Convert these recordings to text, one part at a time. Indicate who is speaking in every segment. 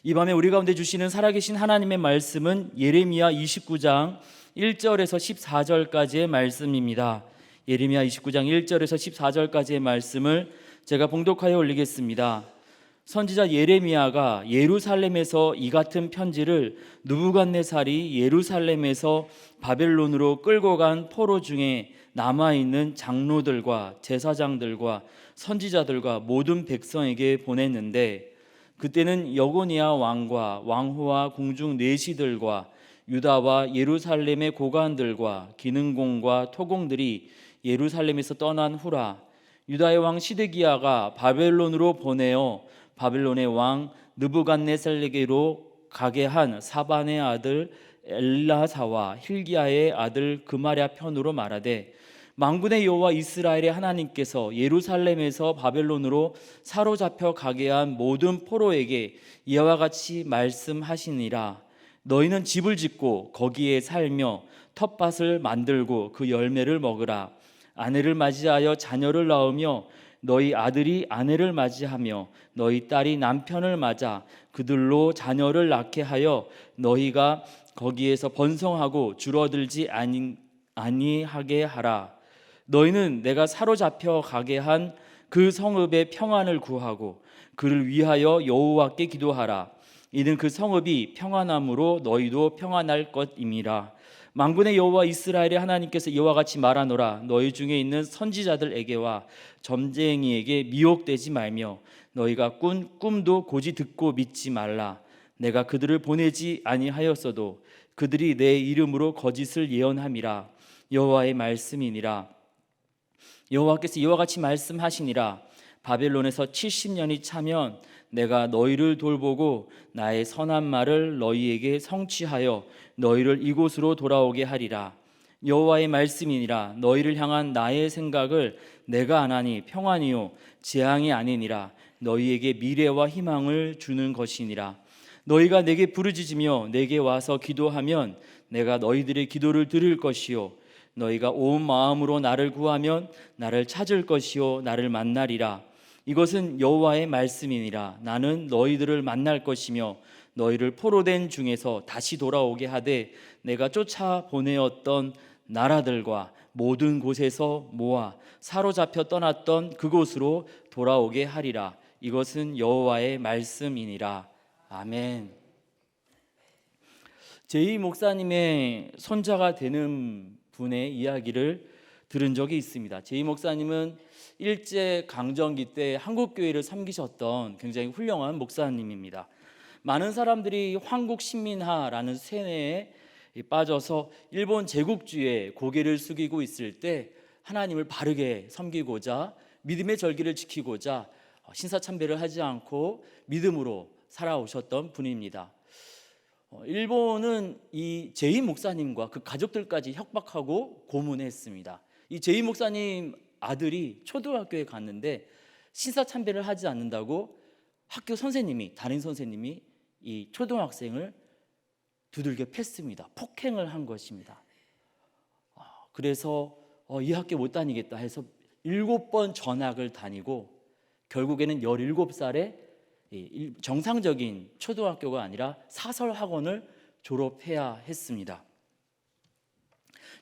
Speaker 1: 이 밤에 우리 가운데 주시는 살아계신 하나님의 말씀은 예레미야 29장 1절에서 14절까지의 말씀입니다. 예레미야 29장 1절에서 14절까지의 말씀을 제가 봉독하여 올리겠습니다. 선지자 예레미야가 예루살렘에서 이 같은 편지를 느부갓네살이 예루살렘에서 바벨론으로 끌고 간 포로 중에 남아있는 장로들과 제사장들과 선지자들과 모든 백성에게 보냈는데, 그때는 여고니아 왕과 왕후와 궁중 내시들과 유다와 예루살렘의 고관들과 기능공과 토공들이 예루살렘에서 떠난 후라. 유다의 왕 시드기야가 바벨론으로 보내어 바벨론의 왕 느부갓네살에게로 가게 한 사반의 아들 엘라사와 힐기야의 아들 그마랴 편으로 말하되, 만군의 여호와 이스라엘의 하나님께서 예루살렘에서 바벨론으로 사로잡혀 가게 한 모든 포로에게 이와 같이 말씀하시니라. 너희는 집을 짓고 거기에 살며 텃밭을 만들고 그 열매를 먹으라. 아내를 맞이하여 자녀를 낳으며 너희 아들이 아내를 맞이하며 너희 딸이 남편을 맞아 그들로 자녀를 낳게 하여 너희가 거기에서 번성하고 줄어들지 아니하게 하라. 너희는 내가 사로잡혀 가게 한 그 성읍의 평안을 구하고 그를 위하여 여호와께 기도하라. 이는 그 성읍이 평안함으로 너희도 평안할 것임이라. 만군의 여호와 이스라엘의 하나님께서 이와 같이 말하노라. 너희 중에 있는 선지자들에게와 점쟁이에게 미혹되지 말며 너희가 꾼 꿈도 고지 듣고 믿지 말라. 내가 그들을 보내지 아니하였어도 그들이 내 이름으로 거짓을 예언함이라. 여호와의 말씀이니라. 여호와께서 이와 같이 말씀하시니라. 바벨론에서 70년이 차면 내가 너희를 돌보고 나의 선한 말을 너희에게 성취하여 너희를 이곳으로 돌아오게 하리라. 여호와의 말씀이니라. 너희를 향한 나의 생각을 내가 안하니 평안이요 재앙이 아니니라. 너희에게 미래와 희망을 주는 것이니라. 너희가 내게 부르짖으며 내게 와서 기도하면 내가 너희들의 기도를 들을 것이요 너희가 온 마음으로 나를 구하면 나를 찾을 것이요 나를 만나리라. 이것은 여호와의 말씀이니라. 나는 너희들을 만날 것이며 너희를 포로된 중에서 다시 돌아오게 하되 내가 쫓아 보내었던 나라들과 모든 곳에서 모아 사로잡혀 떠났던 그곳으로 돌아오게 하리라. 이것은 여호와의 말씀이니라. 아멘. 제이 목사님의 손자가 되는 분의 이야기를 들은 적이 있습니다. 제이 목사님은 일제 강점기 때 한국교회를 섬기셨던 굉장히 훌륭한 목사님입니다. 많은 사람들이 황국신민하라는 세뇌에 빠져서 일본 제국주의에 고개를 숙이고 있을 때 하나님을 바르게 섬기고자 믿음의 절기를 지키고자 신사참배를 하지 않고 믿음으로 살아오셨던 분입니다. 일본은 이 제이 목사님과 그 가족들까지 협박하고 고문했습니다. 이 제이 목사님 아들이 초등학교에 갔는데 신사참배를 하지 않는다고 학교 선생님이, 담임 선생님이 이 초등학생을 두들겨 팼습니다. 폭행을 한 것입니다. 그래서 이 학교 못 다니겠다 해서 7번 전학을 다니고 결국에는 17살에 정상적인 초등학교가 아니라 사설학원을 졸업해야 했습니다.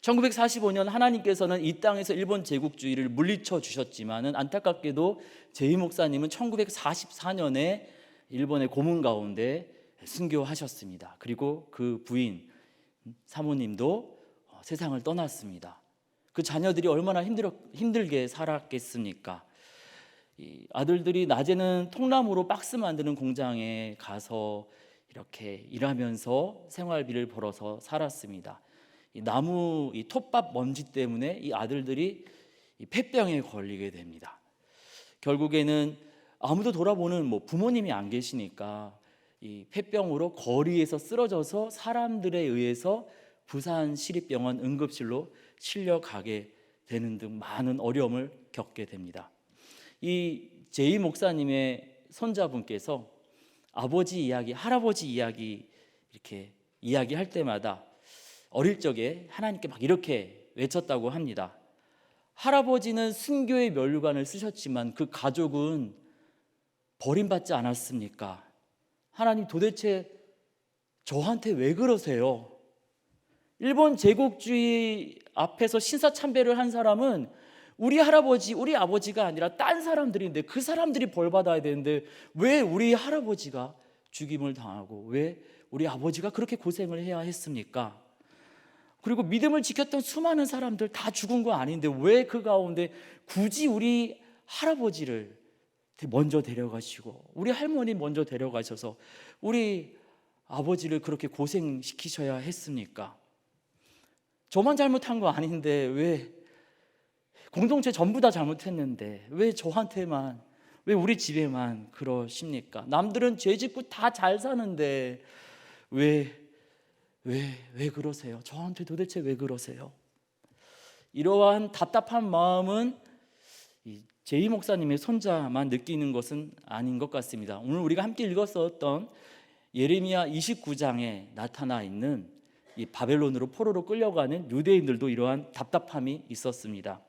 Speaker 1: 1945년 하나님께서는 이 땅에서 일본 제국주의를 물리쳐 주셨지만은 안타깝게도 제이 목사님은 1944년에 일본의 고문 가운데 순교하셨습니다. 그리고 그 부인 사모님도 세상을 떠났습니다. 그 자녀들이 얼마나 힘들게 살았겠습니까? 이 아들들이 낮에는 통나무로 박스 만드는 공장에 가서 이렇게 일하면서 생활비를 벌어서 살았습니다. 이 나무, 이 톱밥 먼지 때문에 이 아들들이 이 폐병에 걸리게 됩니다. 결국에는 아무도 돌아보는 부모님이 안 계시니까 이 폐병으로 거리에서 쓰러져서 사람들에 의해서 부산 시립병원 응급실로 실려가게 되는 등 많은 어려움을 겪게 됩니다. 이 제이 목사님의 손자분께서 아버지 이야기, 할아버지 이야기 이렇게 이야기할 때마다 어릴 적에 하나님께 막 이렇게 외쳤다고 합니다. 할아버지는 순교의 면류관을 쓰셨지만 그 가족은 버림받지 않았습니까? 하나님 도대체 저한테 왜 그러세요? 일본 제국주의 앞에서 신사참배를 한 사람은 우리 할아버지, 우리 아버지가 아니라 딴 사람들인데 그 사람들이 벌 받아야 되는데 왜 우리 할아버지가 죽임을 당하고 왜 우리 아버지가 그렇게 고생을 해야 했습니까? 그리고 믿음을 지켰던 수많은 사람들 다 죽은 거 아닌데 왜 그 가운데 굳이 우리 할아버지를 먼저 데려가시고 우리 할머니 먼저 데려가셔서 우리 아버지를 그렇게 고생시키셔야 했습니까? 저만 잘못한 거 아닌데 왜 공동체 전부 다 잘못했는데 왜 저한테만, 왜 우리 집에만 그러십니까? 남들은 죄 짓고 다 잘 사는데 왜 그러세요? 저한테 도대체 왜 그러세요? 이러한 답답한 마음은 제이 목사님의 손자만 느끼는 것은 아닌 것 같습니다. 오늘 우리가 함께 읽었었던 예레미야 29장에 나타나 있는 이 바벨론으로 포로로 끌려가는 유대인들도 이러한 답답함이 있었습니다.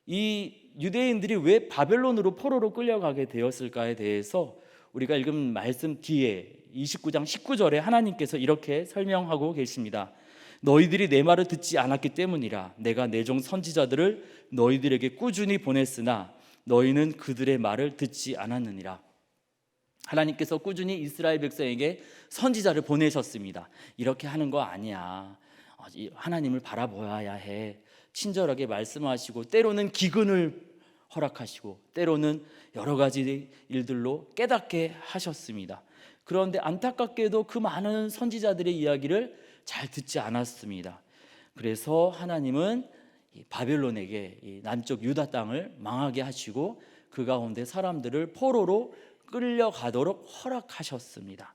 Speaker 1: 이 유대인들이 왜 바벨론으로 포로로 끌려가게 되었을까에 대해서 우리가 읽은 말씀 뒤에 29장 19절에 하나님께서 이렇게 설명하고 계십니다. 너희들이 내 말을 듣지 않았기 때문이라. 내가 내 종 선지자들을 너희들에게 꾸준히 보냈으나 너희는 그들의 말을 듣지 않았느니라. 하나님께서 꾸준히 이스라엘 백성에게 선지자를 보내셨습니다. 이렇게 하는 거 아니야. 하나님을 바라보아야 해. 친절하게 말씀하시고 때로는 기근을 허락하시고 때로는 여러 가지 일들로 깨닫게 하셨습니다. 그런데 안타깝게도 그 많은 선지자들의 이야기를 잘 듣지 않았습니다. 그래서 하나님은 바벨론에게 남쪽 유다 땅을 망하게 하시고 그 가운데 사람들을 포로로 끌려가도록 허락하셨습니다.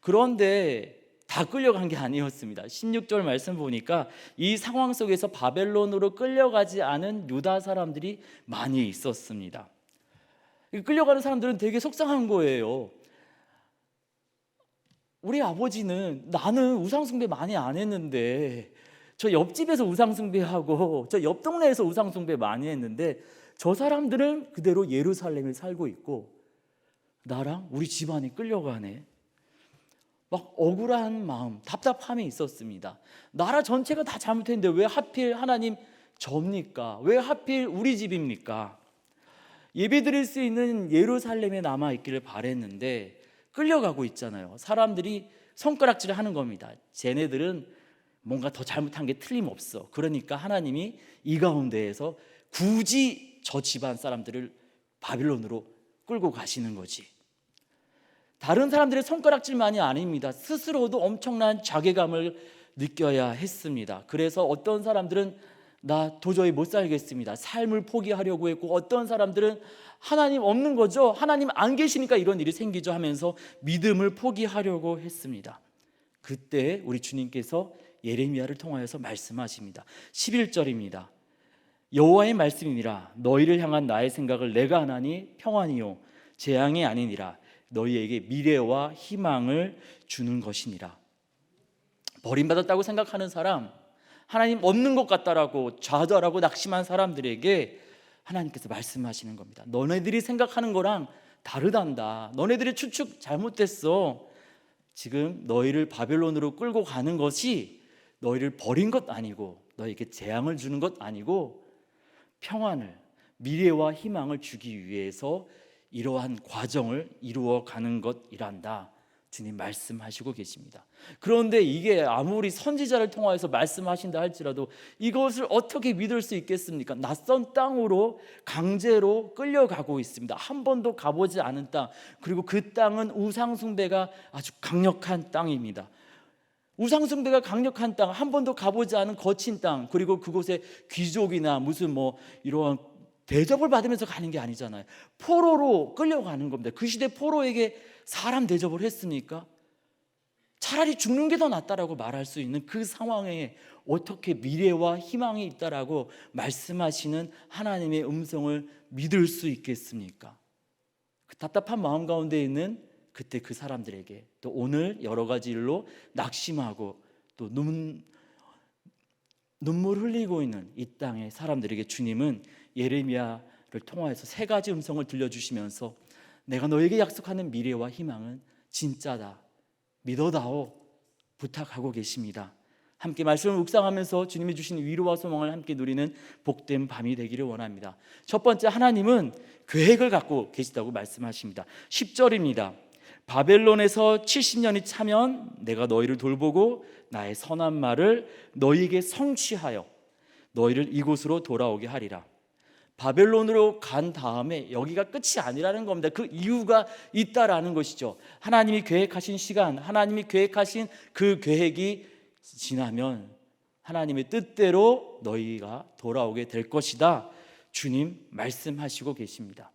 Speaker 1: 그런데 다 끌려간 게 아니었습니다. 16절 말씀 보니까 이 상황 속에서 바벨론으로 끌려가지 않은 유다 사람들이 많이 있었습니다. 끌려가는 사람들은 되게 속상한 거예요. 우리 아버지는 나는 우상숭배 많이 안 했는데 저 옆집에서 우상숭배하고 저 옆 동네에서 우상숭배 많이 했는데 저 사람들은 그대로 예루살렘에 살고 있고 나랑 우리 집안이 끌려가네. 막 억울한 마음, 답답함이 있었습니다. 나라 전체가 다 잘못했는데 왜 하필 하나님 접니까? 왜 하필 우리 집입니까? 예배드릴 수 있는 예루살렘에 남아있기를 바랬는데 끌려가고 있잖아요. 사람들이 손가락질을 하는 겁니다. 쟤네들은 뭔가 더 잘못한 게 틀림없어. 그러니까 하나님이 이 가운데에서 굳이 저 집안 사람들을 바빌론으로 끌고 가시는 거지. 다른 사람들의 손가락질만이 아닙니다. 스스로도 엄청난 자괴감을 느껴야 했습니다. 그래서 어떤 사람들은 나 도저히 못 살겠습니다. 삶을 포기하려고 했고 어떤 사람들은 하나님 없는 거죠. 하나님 안 계시니까 이런 일이 생기죠 하면서 믿음을 포기하려고 했습니다. 그때 우리 주님께서 예레미야를 통하여서 말씀하십니다. 11절입니다. 여호와의 말씀이니라. 너희를 향한 나의 생각을 내가 하나니 평안이요 재앙이 아니니라. 너희에게 미래와 희망을 주는 것이니라. 버림받았다고 생각하는 사람, 하나님 없는 것 같다라고 좌절하고 낙심한 사람들에게 하나님께서 말씀하시는 겁니다. 너네들이 생각하는 거랑 다르단다. 너네들의 추측 잘못됐어. 지금 너희를 바벨론으로 끌고 가는 것이 너희를 버린 것 아니고 너희에게 재앙을 주는 것 아니고 평안을, 미래와 희망을 주기 위해서 이러한 과정을 이루어 가는 것이란다. 주님 말씀하시고 계십니다. 그런데 이게 아무리 선지자를 통하여서 말씀하신다 할지라도 이것을 어떻게 믿을 수 있겠습니까? 낯선 땅으로 강제로 끌려가고 있습니다. 한 번도 가보지 않은 땅, 그리고 그 땅은 우상숭배가 아주 강력한 땅입니다. 우상숭배가 강력한 땅, 한 번도 가보지 않은 거친 땅, 그리고 그곳에 귀족이나 무슨 이러한 대접을 받으면서 가는 게 아니잖아요. 포로로 끌려가는 겁니다. 그 시대 포로에게 사람 대접을 했습니까? 차라리 죽는 게 더 낫다라고 말할 수 있는 그 상황에 어떻게 미래와 희망이 있다라고 말씀하시는 하나님의 음성을 믿을 수 있겠습니까? 그 답답한 마음 가운데 있는 그때 그 사람들에게 또 오늘 여러 가지 일로 낙심하고 또 눈물 흘리고 있는 이 땅의 사람들에게 주님은 예레미야를 통하여서 세 가지 음성을 들려주시면서 내가 너에게 약속하는 미래와 희망은 진짜다, 믿어다오 부탁하고 계십니다. 함께 말씀을 묵상하면서 주님이 주신 위로와 소망을 함께 누리는 복된 밤이 되기를 원합니다. 첫 번째, 하나님은 계획을 갖고 계시다고 말씀하십니다. 10절입니다. 바벨론에서 70년이 차면 내가 너희를 돌보고 나의 선한 말을 너희에게 성취하여 너희를 이곳으로 돌아오게 하리라. 바벨론으로 간 다음에 여기가 끝이 아니라는 겁니다. 그 이유가 있다라는 것이죠. 하나님이 계획하신 시간, 하나님이 계획하신 그 계획이 지나면 하나님의 뜻대로 너희가 돌아오게 될 것이다, 주님 말씀하시고 계십니다.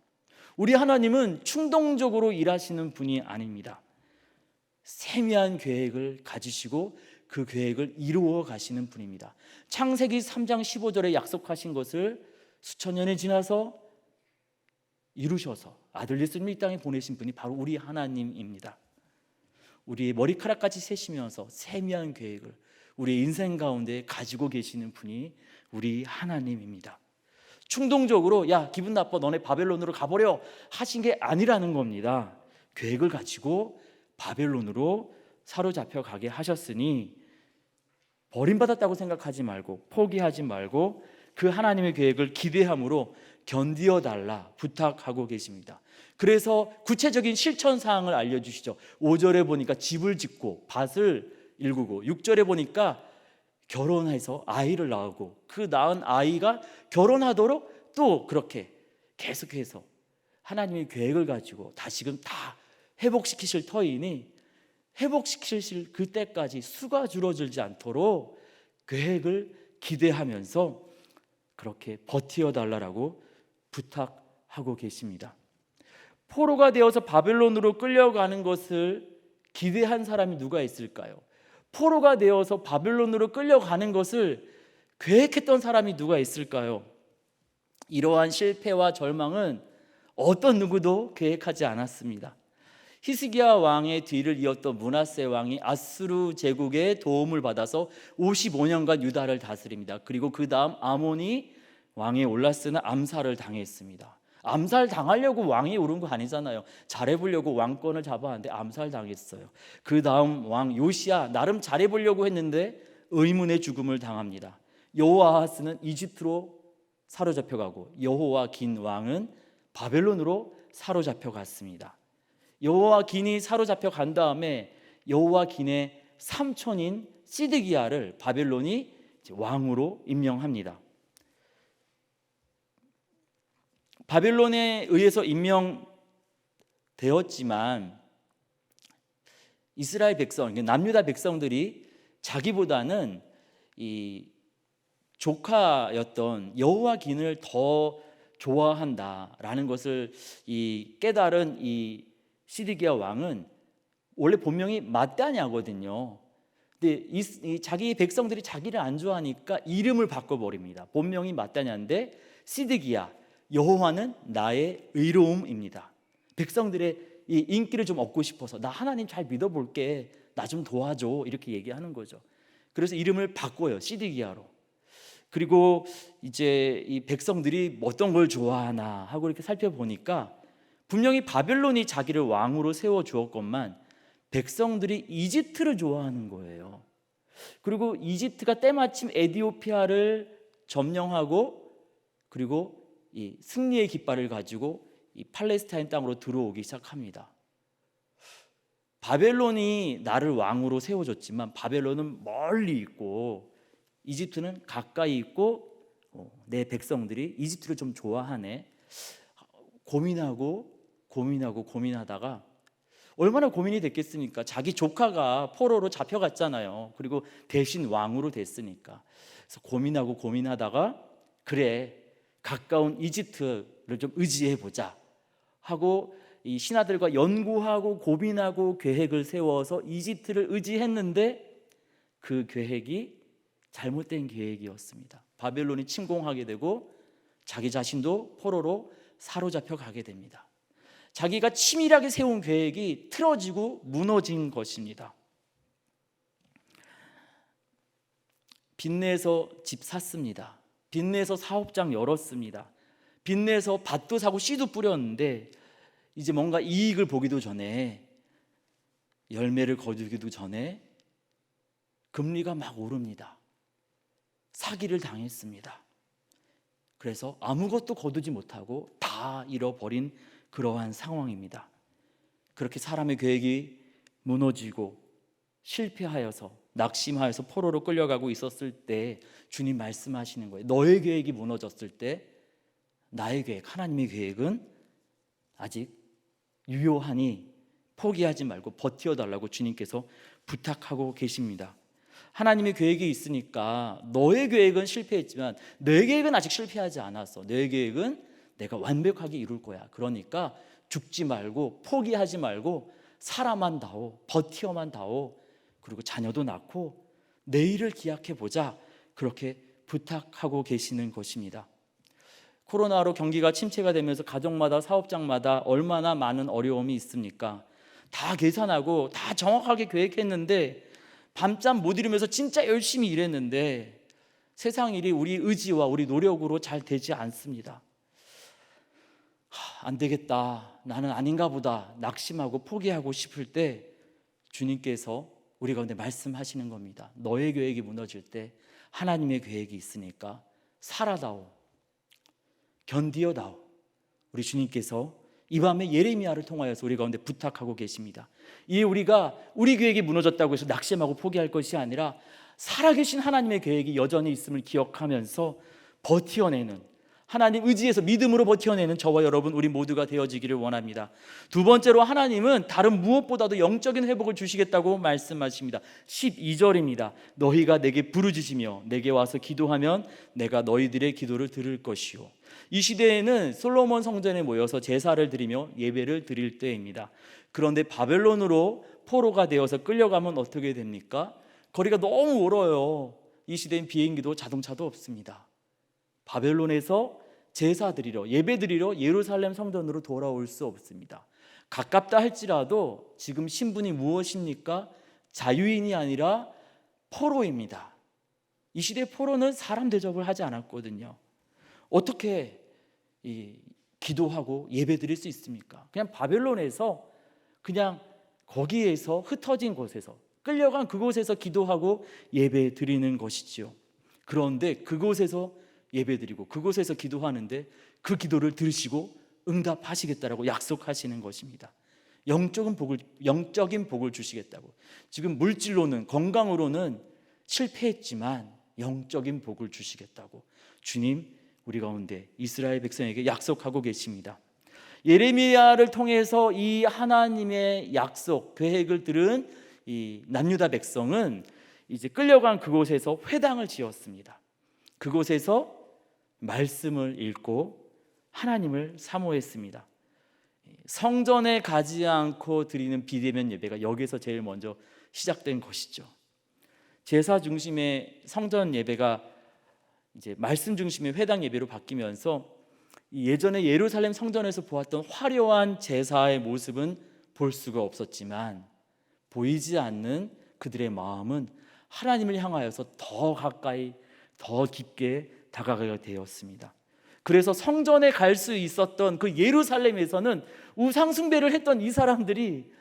Speaker 1: 우리 하나님은 충동적으로 일하시는 분이 아닙니다. 세미한 계획을 가지시고 그 계획을 이루어 가시는 분입니다. 창세기 3장 15절에 약속하신 것을 수천 년이 지나서 이루셔서 아들 예수님을 이 땅에 보내신 분이 바로 우리 하나님입니다. 우리의 머리카락까지 세시면서 세미한 계획을 우리의 인생 가운데 가지고 계시는 분이 우리 하나님입니다. 충동적으로 야 기분 나빠 너네 바벨론으로 가버려 하신 게 아니라는 겁니다. 계획을 가지고 바벨론으로 사로잡혀 가게 하셨으니 버림받았다고 생각하지 말고 포기하지 말고 그 하나님의 계획을 기대함으로 견디어 달라 부탁하고 계십니다. 그래서 구체적인 실천 사항을 알려주시죠. 5절에 보니까 집을 짓고 밭을 일구고, 6절에 보니까 결혼해서 아이를 낳고 그 낳은 아이가 결혼하도록 또 그렇게 계속해서 하나님의 계획을 가지고 다시금 다 회복시키실 터이니 회복시키실 그때까지 수가 줄어들지 않도록 계획을 기대하면서 그렇게 버티어 달라고 부탁하고 계십니다. 포로가 되어서 바벨론으로 끌려가는 것을 기대한 사람이 누가 있을까요? 포로가 되어서 바벨론으로 끌려가는 것을 계획했던 사람이 누가 있을까요? 이러한 실패와 절망은 어떤 누구도 계획하지 않았습니다. 히스기야 왕의 뒤를 이었던 므낫세 왕이 아수르 제국의 도움을 받아서 55년간 유다를 다스립니다. 그리고 그 다음 아몬이 왕에 올랐으나 암살을 당했습니다. 암살 당하려고 왕이 오른 거 아니잖아요. 잘해보려고 왕권을 잡았는데 암살 당했어요. 그 다음 왕 요시야 나름 잘해보려고 했는데 의문의 죽음을 당합니다. 여호아하스는 이집트로 사로잡혀가고 여호와긴 왕은 바벨론으로 사로잡혀갔습니다. 여호와긴이 사로잡혀간 다음에 여호와긴의 삼촌인 시드기야를 바벨론이 왕으로 임명합니다. 바벨론에 의해서 임명되었지만 이스라엘 백성, 남유다 백성들이 자기보다는 이 조카였던 여호와긴을 더 좋아한다라는 것을 깨달은 이 시드기야 왕은 원래 본명이 마따냐거든요. 근데 자기 백성들이 자기를 안 좋아하니까 이름을 바꿔버립니다. 본명이 마따냐인데 시드기야, 여호와는 나의 의로움입니다. 백성들의 이 인기를 좀 얻고 싶어서 나 하나님 잘 믿어볼게, 나 좀 도와줘, 이렇게 얘기하는 거죠. 그래서 이름을 바꿔요, 시드기야로. 그리고 이제 이 백성들이 어떤 걸 좋아하나 하고 이렇게 살펴보니까 분명히 바벨론이 자기를 왕으로 세워주었건만 백성들이 이집트를 좋아하는 거예요. 그리고 이집트가 때마침 에디오피아를 점령하고 그리고 이 승리의 깃발을 가지고 이 팔레스타인 땅으로 들어오기 시작합니다. 바벨론이 나를 왕으로 세워줬지만 바벨론은 멀리 있고 이집트는 가까이 있고 내 백성들이 이집트를 좀 좋아하네. 고민하다가 얼마나 고민이 됐겠습니까? 자기 조카가 포로로 잡혀갔잖아요. 그리고 대신 왕으로 됐으니까. 그래서 고민하다가 그래, 가까운 이집트를 좀 의지해보자 하고 이 신하들과 연구하고 고민하고 계획을 세워서 이집트를 의지했는데 그 계획이 잘못된 계획이었습니다. 바벨론이 침공하게 되고 자기 자신도 포로로 사로잡혀 가게 됩니다. 자기가 치밀하게 세운 계획이 틀어지고 무너진 것입니다. 빚내서 집 샀습니다. 빚내서 사업장 열었습니다. 빚내서 밭도 사고 씨도 뿌렸는데 이제 뭔가 이익을 보기도 전에 열매를 거두기도 전에 금리가 막 오릅니다. 사기를 당했습니다. 그래서 아무것도 거두지 못하고 다 잃어버린 그러한 상황입니다. 그렇게 사람의 계획이 무너지고 실패하여서 낙심하여서 포로로 끌려가고 있었을 때 주님 말씀하시는 거예요. 너의 계획이 무너졌을 때 나의 계획, 하나님의 계획은 아직 유효하니 포기하지 말고 버텨달라고 주님께서 부탁하고 계십니다. 하나님의 계획이 있으니까 너의 계획은 실패했지만 내 계획은 아직 실패하지 않았어. 내 계획은 내가 완벽하게 이룰 거야. 그러니까 죽지 말고 포기하지 말고 살아만 다오, 버티어만 다오, 그리고 자녀도 낳고 내일을 기약해 보자. 그렇게 부탁하고 계시는 것입니다. 코로나로 경기가 침체가 되면서 가정마다 사업장마다 얼마나 많은 어려움이 있습니까? 다 계산하고 다 정확하게 계획했는데 밤잠 못 이루면서 진짜 열심히 일했는데 세상 일이 우리 의지와 우리 노력으로 잘 되지 않습니다. 안 되겠다, 나는 아닌가 보다 낙심하고 포기하고 싶을 때 주님께서 우리 가운데 말씀하시는 겁니다. 너의 계획이 무너질 때 하나님의 계획이 있으니까 살아다오, 견디어다오. 우리 주님께서 이 밤에 예레미야를 통하여서 우리 가운데 부탁하고 계십니다. 이에 우리가 우리 계획이 무너졌다고 해서 낙심하고 포기할 것이 아니라 살아계신 하나님의 계획이 여전히 있음을 기억하면서 버텨내는, 하나님 의지에서 믿음으로 버텨내는 저와 여러분 우리 모두가 되어지기를 원합니다. 두 번째로 하나님은 다른 무엇보다도 영적인 회복을 주시겠다고 말씀하십니다. 12절입니다. 너희가 내게 부르짖으며 내게 와서 기도하면 내가 너희들의 기도를 들을 것이요. 이 시대에는 솔로몬 성전에 모여서 제사를 드리며 예배를 드릴 때입니다. 그런데 바벨론으로 포로가 되어서 끌려가면 어떻게 됩니까? 거리가 너무 멀어요. 이 시대엔 비행기도 자동차도 없습니다. 바벨론에서 제사 드리러, 예배 드리러 예루살렘 성전으로 돌아올 수 없습니다. 가깝다 할지라도 지금 신분이 무엇입니까? 자유인이 아니라 포로입니다. 이 시대 포로는 사람 대접을 하지 않았거든요. 어떻게 기도하고 예배 드릴 수 있습니까? 그냥 바벨론에서 그냥 거기에서 흩어진 곳에서 끌려간 그곳에서 기도하고 예배 드리는 것이지요. 그런데 그곳에서 예배 드리고 그곳에서 기도하는데 그 기도를 들으시고 응답하시겠다라고 약속하시는 것입니다. 영적인 복을 주시겠다고. 지금 물질로는, 건강으로는 실패했지만 영적인 복을 주시겠다고 주님 우리 가운데 이스라엘 백성에게 약속하고 계십니다. 예레미야를 통해서 이 하나님의 약속, 계획을 들은 이 남유다 백성은 이제 끌려간 그곳에서 회당을 지었습니다. 그곳에서 말씀을 읽고 하나님을 사모했습니다. 성전에 가지 않고 드리는 비대면 예배가 여기서 제일 먼저 시작된 것이죠. 제사 중심의 성전 예배가 이제 말씀 중심의 회당 예배로 바뀌면서 예전에 예루살렘 성전에서 보았던 화려한 제사의 모습은 볼 수가 없었지만 보이지 않는 그들의 마음은 하나님을 향하여서 더 가까이, 더 깊게 다가가게 되었습니다. 그래서 성전에 갈 수 있었던 그 예루살렘에서는 우상 숭배를 했던 이 사람들이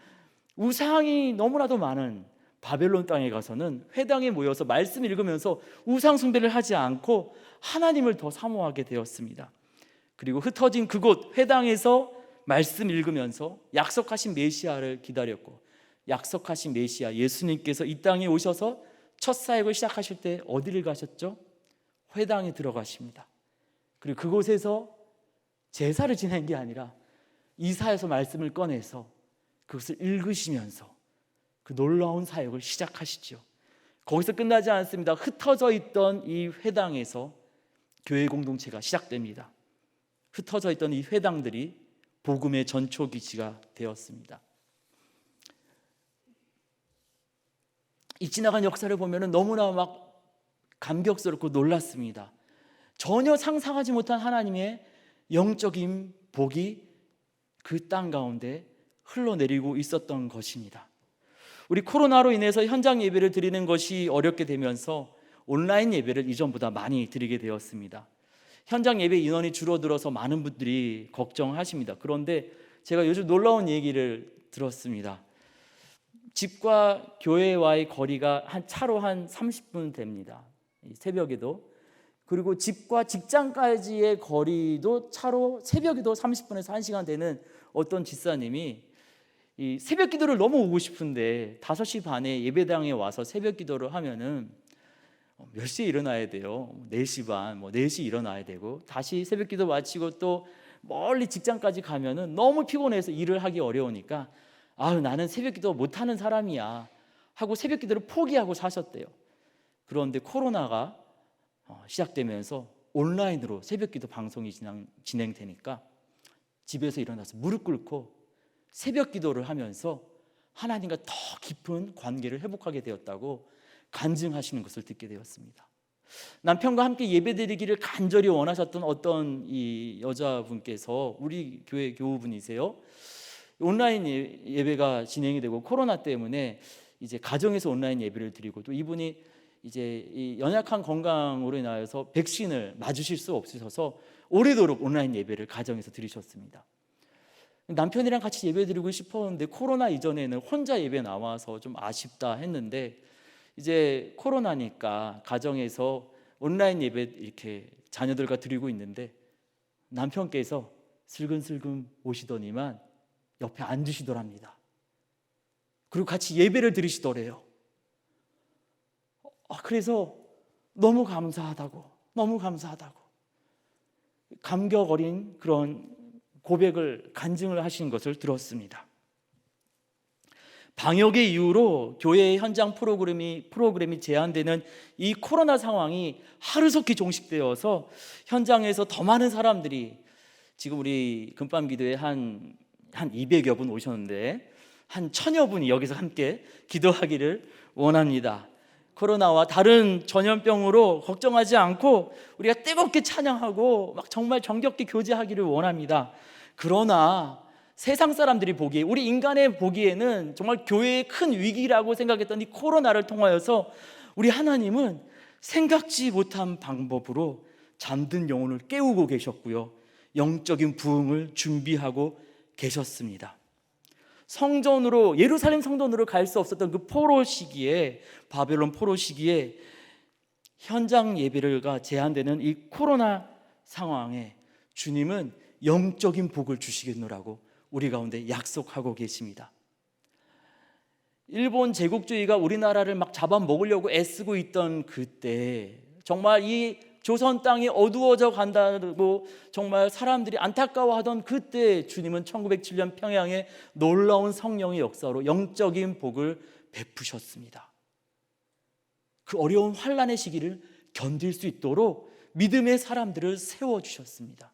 Speaker 1: 우상이 너무나도 많은 바벨론 땅에 가서는 회당에 모여서 말씀 읽으면서 우상 숭배를 하지 않고 하나님을 더 사모하게 되었습니다. 그리고 흩어진 그곳 회당에서 말씀 읽으면서 약속하신 메시아를 기다렸고, 약속하신 메시아 예수님께서 이 땅에 오셔서 첫 사역을 시작하실 때 어디를 가셨죠? 회당에 들어가십니다. 그리고 그곳에서 제사를 지낸 게 아니라 이사야서 말씀을 꺼내서 그것을 읽으시면서 그 놀라운 사역을 시작하시죠. 거기서 끝나지 않습니다. 흩어져 있던 이 회당에서 교회 공동체가 시작됩니다. 흩어져 있던 이 회당들이 복음의 전초기지가 되었습니다. 이 지나간 역사를 보면 너무나 막 감격스럽고 놀랐습니다. 전혀 상상하지 못한 하나님의 영적인 복이 그 땅 가운데 흘러내리고 있었던 것입니다. 우리 코로나로 인해서 현장 예배를 드리는 것이 어렵게 되면서 온라인 예배를 이전보다 많이 드리게 되었습니다. 현장 예배 인원이 줄어들어서 많은 분들이 걱정하십니다. 그런데 제가 요즘 놀라운 얘기를 들었습니다. 집과 교회와의 거리가 차로 한 30분 됩니다. 새벽에도. 그리고 집과 직장까지의 거리도 차로 새벽에도 30분에서 1시간 되는 어떤 집사님이 이 새벽 기도를 너무 오고 싶은데 5시 반에 예배당에 와서 새벽 기도를 하면은 몇 시에 일어나야 돼요? 4시 반, 4시 일어나야 되고, 다시 새벽 기도 마치고 또 멀리 직장까지 가면은 너무 피곤해서 일을 하기 어려우니까 나는 새벽 기도 못하는 사람이야 하고 새벽 기도를 포기하고 사셨대요. 그런데 코로나가 시작되면서 온라인으로 새벽 기도 방송이 진행되니까 집에서 일어나서 무릎 꿇고 새벽 기도를 하면서 하나님과 더 깊은 관계를 회복하게 되었다고 간증하시는 것을 듣게 되었습니다. 남편과 함께 예배드리기를 간절히 원하셨던 어떤 이 여자분께서 우리 교회 교우분이세요. 온라인 예배가 진행이 되고 코로나 때문에 이제 가정에서 온라인 예배를 드리고, 또 이분이 이제 이 연약한 건강으로 인하여서 백신을 맞으실 수 없으셔서 오래도록 온라인 예배를 가정에서 드리셨습니다. 남편이랑 같이 예배 드리고 싶었는데 코로나 이전에는 혼자 예배 나와서 좀 아쉽다 했는데, 이제 코로나니까 가정에서 온라인 예배 이렇게 자녀들과 드리고 있는데 남편께서 슬금슬금 오시더니만 옆에 앉으시더랍니다. 그리고 같이 예배를 드리시더래요. 그래서 너무 감사하다고 감격 어린 그런 고백을, 간증을 하신 것을 들었습니다. 방역의 이유로 교회의 현장 프로그램이 제한되는 이 코로나 상황이 하루속히 종식되어서 현장에서 더 많은 사람들이, 지금 우리 금밤 기도에 한 200여 분 오셨는데 한 1000여 분이 여기서 함께 기도하기를 원합니다. 코로나와 다른 전염병으로 걱정하지 않고 우리가 뜨겁게 찬양하고 정말 정겹게 교제하기를 원합니다. 그러나 세상 사람들이 보기에, 우리 인간의 보기에는 정말 교회의 큰 위기라고 생각했던 이 코로나를 통하여서 우리 하나님은 생각지 못한 방법으로 잠든 영혼을 깨우고 계셨고요, 영적인 부흥을 준비하고 계셨습니다. 성전으로, 예루살렘 성전으로 갈 수 없었던 그 포로 시기에, 바벨론 포로 시기에 현장 예배가 제한되는 이 코로나 상황에 주님은 영적인 복을 주시겠노라고 우리 가운데 약속하고 계십니다. 일본 제국주의가 우리나라를 잡아먹으려고 애쓰고 있던 그때, 정말 이 조선 땅이 어두워져 간다고 정말 사람들이 안타까워하던 그때 주님은 1907년 평양에 놀라운 성령의 역사로 영적인 복을 베푸셨습니다. 그 어려운 환난의 시기를 견딜 수 있도록 믿음의 사람들을 세워주셨습니다.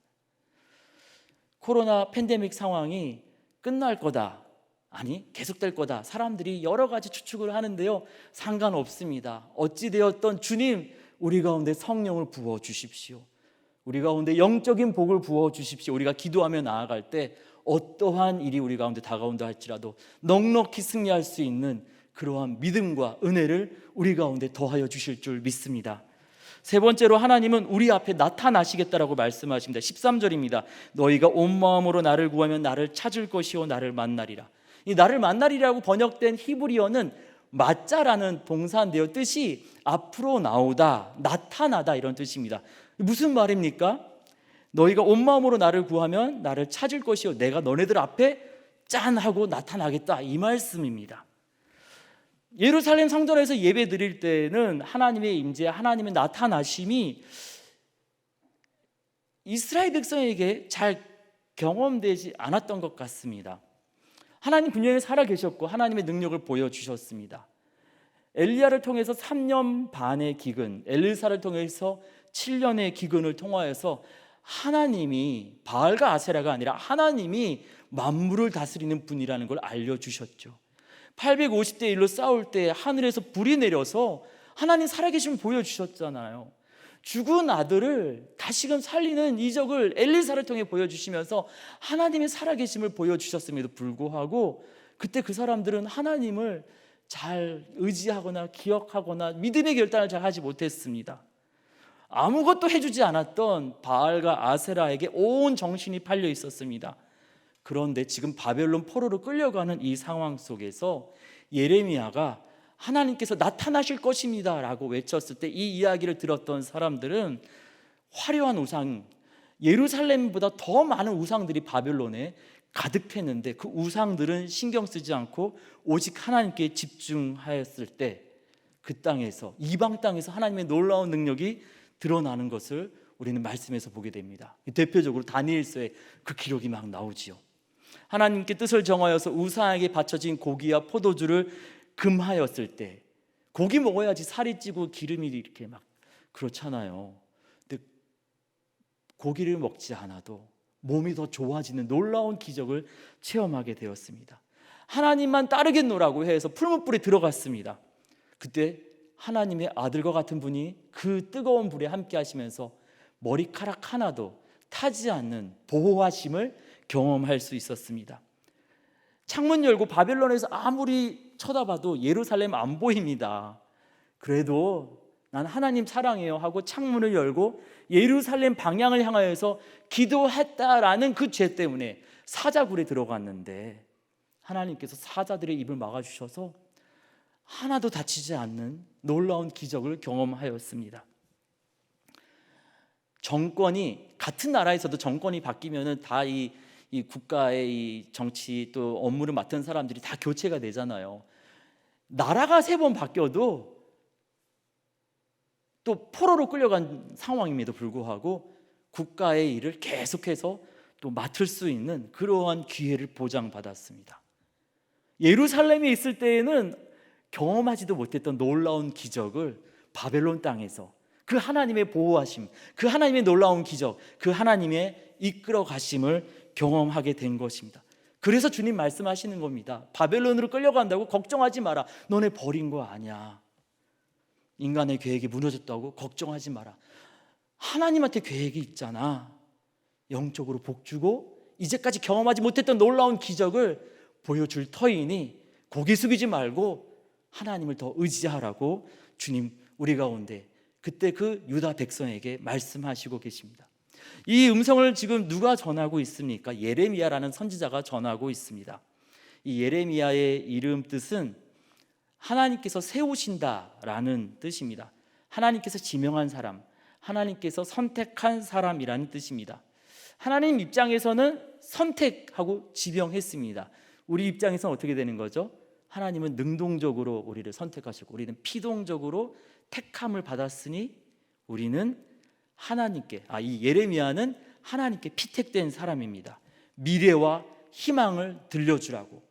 Speaker 1: 코로나 팬데믹 상황이 끝날 거다, 아니 계속될 거다, 사람들이 여러 가지 추측을 하는데요, 상관없습니다. 어찌되었던 주님, 우리 가운데 성령을 부어주십시오. 우리 가운데 영적인 복을 부어주십시오. 우리가 기도하며 나아갈 때 어떠한 일이 우리 가운데 다가온다 할지라도 넉넉히 승리할 수 있는 그러한 믿음과 은혜를 우리 가운데 더하여 주실 줄 믿습니다. 세 번째로 하나님은 우리 앞에 나타나시겠다라고 말씀하십니다. 13절입니다. 너희가 온 마음으로 나를 구하면 나를 찾을 것이요 나를 만나리라. 이 나를 만나리라고 번역된 히브리어는 맞자라는 동사인데요, 뜻이 앞으로 나오다, 나타나다 이런 뜻입니다. 무슨 말입니까? 너희가 온 마음으로 나를 구하면 나를 찾을 것이요 내가 너네들 앞에 짠 하고 나타나겠다, 이 말씀입니다. 예루살렘 성전에서 예배 드릴 때는 하나님의 임재, 하나님의 나타나심이 이스라엘 백성에게 잘 경험되지 않았던 것 같습니다. 하나님 분명히 살아계셨고 하나님의 능력을 보여주셨습니다. 엘리야를 통해서 3년 반의 기근, 엘리사를 통해서 7년의 기근을 통하여서 하나님이, 바알과 아세라가 아니라 하나님이 만물을 다스리는 분이라는 걸 알려주셨죠. 850대 1로 싸울 때 하늘에서 불이 내려서 하나님 살아계심을 보여주셨잖아요. 죽은 아들을 다시금 살리는 이적을 엘리사를 통해 보여주시면서 하나님의 살아계심을 보여주셨음에도 불구하고 그때 그 사람들은 하나님을 잘 의지하거나 기억하거나 믿음의 결단을 잘 하지 못했습니다. 아무것도 해주지 않았던 바알과 아세라에게 온 정신이 팔려 있었습니다. 그런데 지금 바벨론 포로로 끌려가는 이 상황 속에서 예레미야가 하나님께서 나타나실 것입니다 라고 외쳤을 때 이 이야기를 들었던 사람들은 화려한 우상, 예루살렘보다 더 많은 우상들이 바벨론에 가득했는데 그 우상들은 신경 쓰지 않고 오직 하나님께 집중하였을 때 그 땅에서, 이방 땅에서 하나님의 놀라운 능력이 드러나는 것을 우리는 말씀에서 보게 됩니다. 대표적으로 다니엘서에 그 기록이 막 나오지요. 하나님께 뜻을 정하여서 우상에게 바쳐진 고기와 포도주를 금하였을 때, 고기 먹어야지 살이 찌고 기름이 이렇게 막 그렇잖아요. 근데 고기를 먹지 않아도 몸이 더 좋아지는 놀라운 기적을 체험하게 되었습니다. 하나님만 따르겠노라고 해서 풀무불에 들어갔습니다. 그때 하나님의 아들과 같은 분이 그 뜨거운 불에 함께 하시면서 머리카락 하나도 타지 않는 보호하심을 경험할 수 있었습니다. 창문 열고 바벨론에서 아무리 쳐다봐도 예루살렘 안 보입니다. 그래도 난 하나님 사랑해요 하고 창문을 열고 예루살렘 방향을 향하여서 기도했다라는 그 죄 때문에 사자굴에 들어갔는데 하나님께서 사자들의 입을 막아주셔서 하나도 다치지 않는 놀라운 기적을 경험하였습니다. 정권이, 같은 나라에서도 정권이 바뀌면은 다 이 국가의 이 정치 또 업무를 맡은 사람들이 다 교체가 되잖아요. 나라가 3번 바뀌어도 또 포로로 끌려간 상황임에도 불구하고 국가의 일을 계속해서 또 맡을 수 있는 그러한 기회를 보장받았습니다. 예루살렘에 있을 때에는 경험하지도 못했던 놀라운 기적을 바벨론 땅에서 그 하나님의 보호하심, 그 하나님의 놀라운 기적, 그 하나님의 이끌어 가심을 경험하게 된 것입니다. 그래서 주님 말씀하시는 겁니다. 바벨론으로 끌려간다고 걱정하지 마라. 너네 버린 거 아니야. 인간의 계획이 무너졌다고 걱정하지 마라. 하나님한테 계획이 있잖아. 영적으로 복주고 이제까지 경험하지 못했던 놀라운 기적을 보여줄 터이니 고개 숙이지 말고 하나님을 더 의지하라고 주님 우리 가운데 그때 그 유다 백성에게 말씀하시고 계십니다. 이 음성을 지금 누가 전하고 있습니까? 예레미야라는 선지자가 전하고 있습니다. 이 예레미야의 이름 뜻은 하나님께서 세우신다라는 뜻입니다. 하나님께서 지명한 사람, 하나님께서 선택한 사람이라는 뜻입니다. 하나님 입장에서는 선택하고 지명했습니다. 우리 입장에서는 어떻게 되는 거죠? 하나님은 능동적으로 우리를 선택하시고 우리는 피동적으로 택함을 받았으니 우리는 하나님께, 이 예레미야는 하나님께 피택된 사람입니다. 미래와 희망을 들려주라고,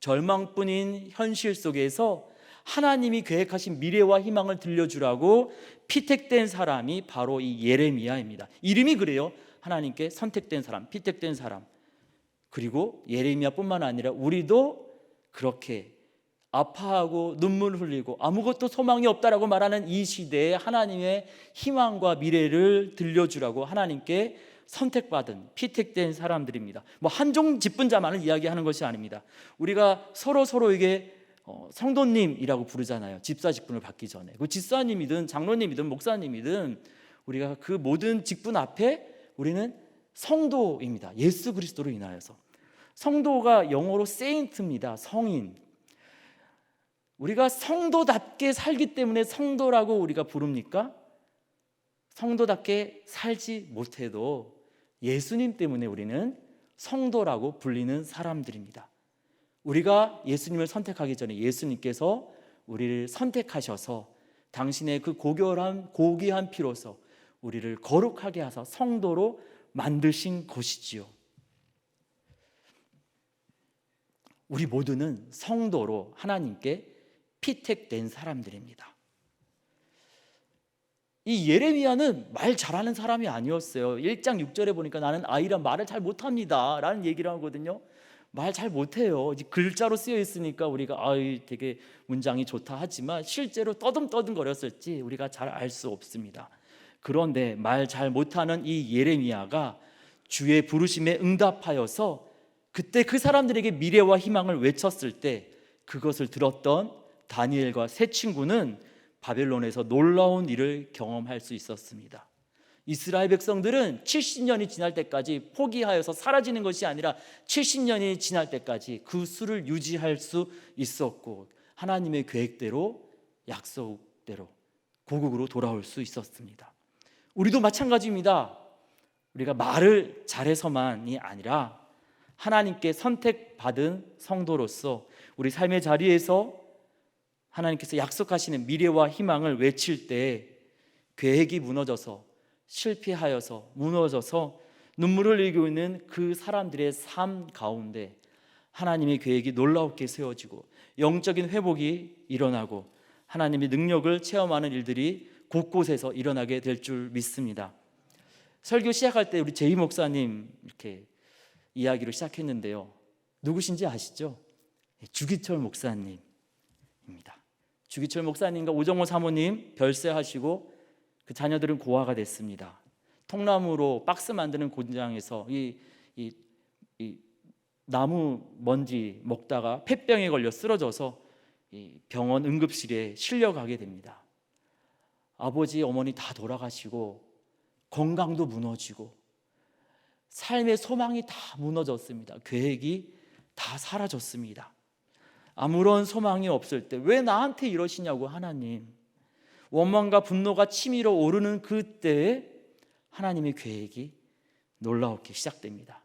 Speaker 1: 절망뿐인 현실 속에서 하나님이 계획하신 미래와 희망을 들려주라고 피택된 사람이 바로 이 예레미야입니다. 이름이 그래요. 하나님께 선택된 사람, 피택된 사람. 그리고 예레미야뿐만 아니라 우리도 그렇게 아파하고 눈물 흘리고 아무것도 소망이 없다라고 말하는 이 시대에 하나님의 희망과 미래를 들려주라고 하나님께 선택받은 피택된 사람들입니다. 한종 직분자만을 이야기하는 것이 아닙니다. 우리가 서로에게 성도님이라고 부르잖아요. 집사 직분을 받기 전에. 그 집사님이든 장로님이든 목사님이든 우리가 그 모든 직분 앞에 우리는 성도입니다. 예수 그리스도로 인하여서. 성도가 영어로 세인트입니다. 성인. 우리가 성도답게 살기 때문에 성도라고 우리가 부릅니까? 성도답게 살지 못해도 예수님 때문에 우리는 성도라고 불리는 사람들입니다. 우리가 예수님을 선택하기 전에 예수님께서 우리를 선택하셔서 당신의 그 고귀한 피로서 우리를 거룩하게 하사 성도로 만드신 것이지요. 우리 모두는 성도로 하나님께 피택된 사람들입니다. 이 예레미야는 말 잘하는 사람이 아니었어요. 1장 6절에 보니까 나는 아이란 말을 잘 못합니다 라는 얘기를 하거든요. 말 잘 못해요. 글자로 쓰여 있으니까 우리가 되게 문장이 좋다 하지만 실제로 떠듬떠듬 거렸을지 우리가 잘 알 수 없습니다. 그런데 말 잘 못하는 이 예레미야가 주의 부르심에 응답하여서 그때 그 사람들에게 미래와 희망을 외쳤을 때 그것을 들었던 다니엘과 세 친구는 바벨론에서 놀라운 일을 경험할 수 있었습니다. 이스라엘 백성들은 70년이 지날 때까지 포기하여서 사라지는 것이 아니라 70년이 지날 때까지 그 수를 유지할 수 있었고 하나님의 계획대로, 약속대로 고국으로 돌아올 수 있었습니다. 우리도 마찬가지입니다. 우리가 말을 잘해서만이 아니라 하나님께 선택받은 성도로서 우리 삶의 자리에서 하나님께서 약속하시는 미래와 희망을 외칠 때 계획이 무너져서 실패하여서 무너져서 눈물을 흘리고 있는 그 사람들의 삶 가운데 하나님의 계획이 놀랍게 세워지고 영적인 회복이 일어나고 하나님의 능력을 체험하는 일들이 곳곳에서 일어나게 될 줄 믿습니다. 설교 시작할 때 우리 제이 목사님 이렇게 이야기를 시작했는데요. 누구신지 아시죠? 주기철 목사님입니다. 주기철 목사님과 오정호 사모님 별세하시고 그 자녀들은 고아가 됐습니다. 통나무로 박스 만드는 공장에서 이 나무 먼지 먹다가 폐병에 걸려 쓰러져서 이 병원 응급실에 실려가게 됩니다. 아버지, 어머니 다 돌아가시고 건강도 무너지고 삶의 소망이 다 무너졌습니다. 계획이 다 사라졌습니다. 아무런 소망이 없을 때 왜 나한테 이러시냐고 하나님, 원망과 분노가 치밀어 오르는 그때에 하나님의 계획이 놀라웠게 시작됩니다.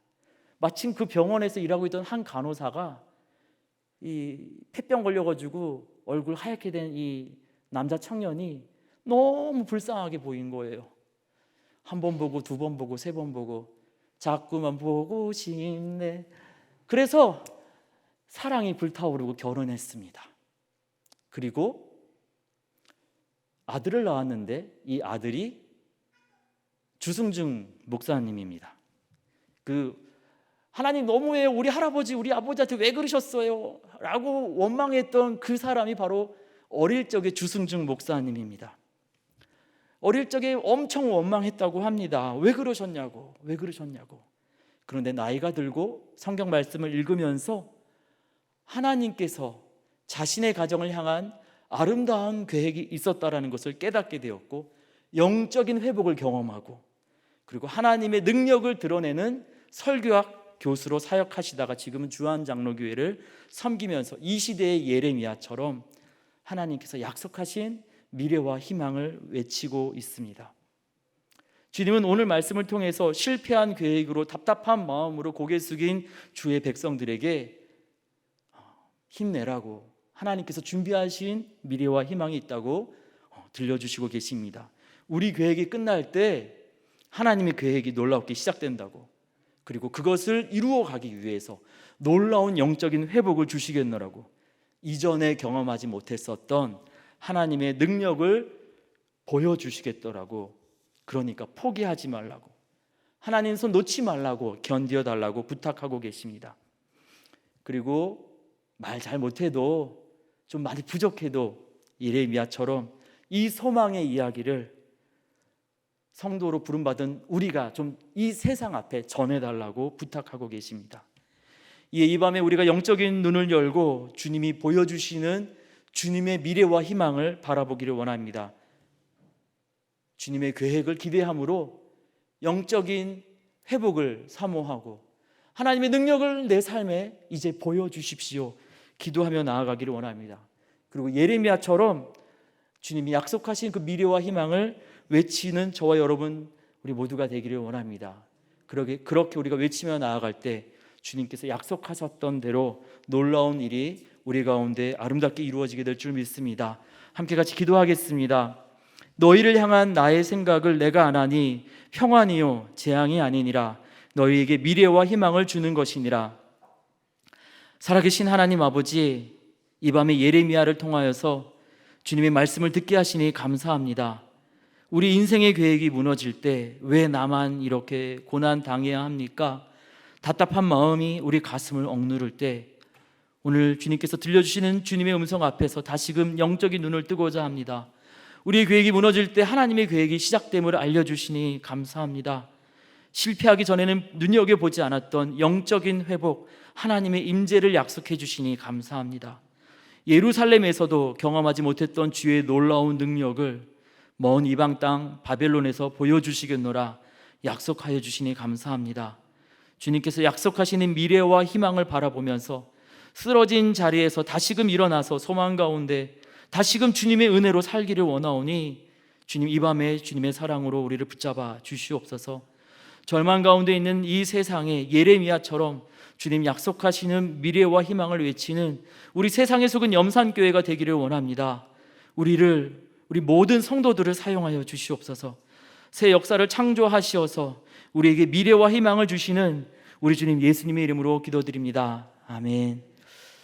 Speaker 1: 마침 그 병원에서 일하고 있던 한 간호사가 이 폐병 걸려가지고 얼굴 하얗게 된 이 남자 청년이 너무 불쌍하게 보인 거예요. 한 번 보고 두 번 보고 세 번 보고 자꾸만 보고 싶네. 그래서 사랑이 불타오르고 결혼했습니다. 그리고 아들을 낳았는데 이 아들이 주승중 목사님입니다. 하나님 너무해요. 우리 할아버지, 우리 아버지한테 왜 그러셨어요? 라고 원망했던 그 사람이 바로 어릴 적의 주승중 목사님입니다. 어릴 적에 엄청 원망했다고 합니다. 왜 그러셨냐고. 그런데 나이가 들고 성경 말씀을 읽으면서 하나님께서 자신의 가정을 향한 아름다운 계획이 있었다라는 것을 깨닫게 되었고 영적인 회복을 경험하고 그리고 하나님의 능력을 드러내는 설교학 교수로 사역하시다가 지금은 주한장로교회를 섬기면서 이 시대의 예레미야처럼 하나님께서 약속하신 미래와 희망을 외치고 있습니다. 주님은 오늘 말씀을 통해서 실패한 계획으로 답답한 마음으로 고개 숙인 주의 백성들에게 힘내라고 하나님께서 준비하신 미래와 희망이 있다고 들려주시고 계십니다. 우리 계획이 끝날 때 하나님의 계획이 놀랍게 시작된다고, 그리고 그것을 이루어가기 위해서 놀라운 영적인 회복을 주시겠노라고, 이전에 경험하지 못했었던 하나님의 능력을 보여주시겠더라고, 그러니까 포기하지 말라고, 하나님 손 놓지 말라고, 견디어달라고 부탁하고 계십니다. 그리고 말 잘 못해도 좀 많이 부족해도 예레미야처럼 이 소망의 이야기를 성도로 부름받은 우리가 좀 이 세상 앞에 전해달라고 부탁하고 계십니다. 이 밤에 우리가 영적인 눈을 열고 주님이 보여주시는 주님의 미래와 희망을 바라보기를 원합니다. 주님의 계획을 기대함으로 영적인 회복을 사모하고 하나님의 능력을 내 삶에 이제 보여주십시오 기도하며 나아가기를 원합니다. 그리고 예레미야처럼 주님이 약속하신 그 미래와 희망을 외치는 저와 여러분 우리 모두가 되기를 원합니다. 그렇게 우리가 외치며 나아갈 때 주님께서 약속하셨던 대로 놀라운 일이 우리 가운데 아름답게 이루어지게 될 줄 믿습니다. 함께 같이 기도하겠습니다. 너희를 향한 나의 생각을 내가 아나니 평안이요 재앙이 아니니라. 너희에게 미래와 희망을 주는 것이니라. 살아계신 하나님 아버지, 이 밤에 예레미야를 통하여서 주님의 말씀을 듣게 하시니 감사합니다. 우리 인생의 계획이 무너질 때 왜 나만 이렇게 고난 당해야 합니까? 답답한 마음이 우리 가슴을 억누를 때 오늘 주님께서 들려주시는 주님의 음성 앞에서 다시금 영적인 눈을 뜨고자 합니다. 우리의 계획이 무너질 때 하나님의 계획이 시작됨을 알려주시니 감사합니다. 실패하기 전에는 눈여겨보지 않았던 영적인 회복, 하나님의 임재를 약속해 주시니 감사합니다. 예루살렘에서도 경험하지 못했던 주의 놀라운 능력을 먼 이방 땅 바벨론에서 보여주시겠노라 약속하여 주시니 감사합니다. 주님께서 약속하시는 미래와 희망을 바라보면서 쓰러진 자리에서 다시금 일어나서 소망 가운데 다시금 주님의 은혜로 살기를 원하오니 주님, 이 밤에 주님의 사랑으로 우리를 붙잡아 주시옵소서. 절망 가운데 있는 이 세상에 예레미야처럼 주님 약속하시는 미래와 희망을 외치는 우리 세상에 속은 염산교회가 되기를 원합니다. 우리 모든 성도들을 사용하여 주시옵소서. 새 역사를 창조하시어서 우리에게 미래와 희망을 주시는 우리 주님 예수님의 이름으로 기도드립니다. 아멘.